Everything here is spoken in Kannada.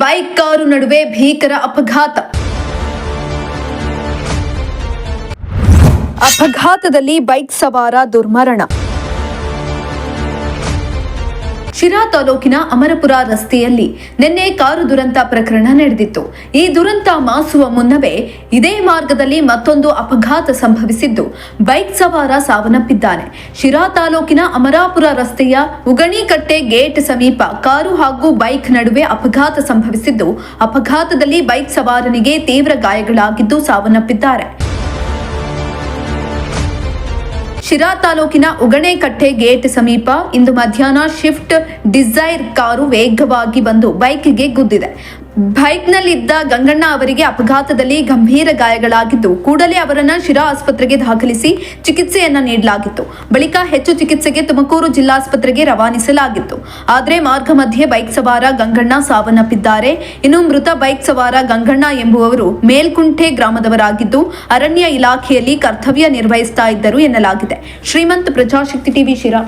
ಬೈಕ್ ಕಾರು ನಡುವೆ ಭೀಕರ ಅಪಘಾತದಲ್ಲಿ ಬೈಕ್ ಸವಾರ ದುರ್ಮರಣ. ಶಿರಾ ತಾಲೂಕಿನ ಅಮರಪುರ ರಸ್ತೆಯಲ್ಲಿ ನಿನ್ನೆ ಕಾರು ದುರಂತ ಪ್ರಕರಣ ನಡೆದಿತ್ತು. ಈ ದುರಂತ ಮಾಸುವ ಮುನ್ನವೇ ಇದೇ ಮಾರ್ಗದಲ್ಲಿ ಮತ್ತೊಂದು ಅಪಘಾತ ಸಂಭವಿಸಿದ್ದು ಬೈಕ್ ಸವಾರ ಸಾವನ್ನಪ್ಪಿದ್ದಾನೆ. ಶಿರಾ ತಾಲೂಕಿನ ಅಮರಾಪುರ ರಸ್ತೆಯ ಉಗಣಿಕಟ್ಟೆ ಗೇಟ್ ಸಮೀಪ ಕಾರು ಹಾಗೂ ಬೈಕ್ ನಡುವೆ ಅಪಘಾತ ಸಂಭವಿಸಿದ್ದು ಅಪಘಾತದಲ್ಲಿ ಬೈಕ್ ಸವಾರನಿಗೆ ತೀವ್ರ ಗಾಯಗಳಾಗಿದ್ದು ಸಾವನ್ನಪ್ಪಿದ್ದಾರೆ. ಶಿರಾ ತಾಲೂಕಿನ ಉಗಣೆಕಟ್ಟೆ ಗೇಟ್ ಸಮೀಪ ಇಂದು ಮಧ್ಯಾಹ್ನ ಶಿಫ್ಟ್ ಡಿಸೈರ್ ಕಾರು ವೇಗವಾಗಿ ಬಂದು ಬೈಕ್ಗೆ ಗುದ್ದಿದೆ. ಬೈಕ್ನಲ್ಲಿದ್ದ ಗಂಗಣ್ಣ ಅವರಿಗೆ ಅಪಘಾತದಲ್ಲಿ ಗಂಭೀರ ಗಾಯಗಳಾಗಿದ್ದು ಕೂಡಲೇ ಅವರನ್ನು ಶಿರಾ ಆಸ್ಪತ್ರೆಗೆ ದಾಖಲಿಸಿ ಚಿಕಿತ್ಸೆಯನ್ನ ನೀಡಲಾಗಿತ್ತು. ಬಳಿಕ ಹೆಚ್ಚು ಚಿಕಿತ್ಸೆಗೆ ತುಮಕೂರು ಜಿಲ್ಲಾಸ್ಪತ್ರೆಗೆ ರವಾನಿಸಲಾಗಿತ್ತು. ಆದರೆ ಮಾರ್ಗ ಮಧ್ಯೆ ಬೈಕ್ ಸವಾರ ಗಂಗಣ್ಣ ಸಾವನ್ನಪ್ಪಿದ್ದಾರೆ. ಇನ್ನು ಮೃತ ಬೈಕ್ ಸವಾರ ಗಂಗಣ್ಣ ಎಂಬುವವರು ಮೇಲ್ಕುಂಟೆ ಗ್ರಾಮದವರಾಗಿದ್ದು ಅರಣ್ಯ ಇಲಾಖೆಯಲ್ಲಿ ಕರ್ತವ್ಯ ನಿರ್ವಹಿಸ್ತಾ ಇದ್ದರು ಎನ್ನಲಾಗಿದೆ. ಶ್ರೀಮಂತ್ ಪ್ರಜಾಶಕ್ತಿ ಟಿವಿ ಶಿರಾ.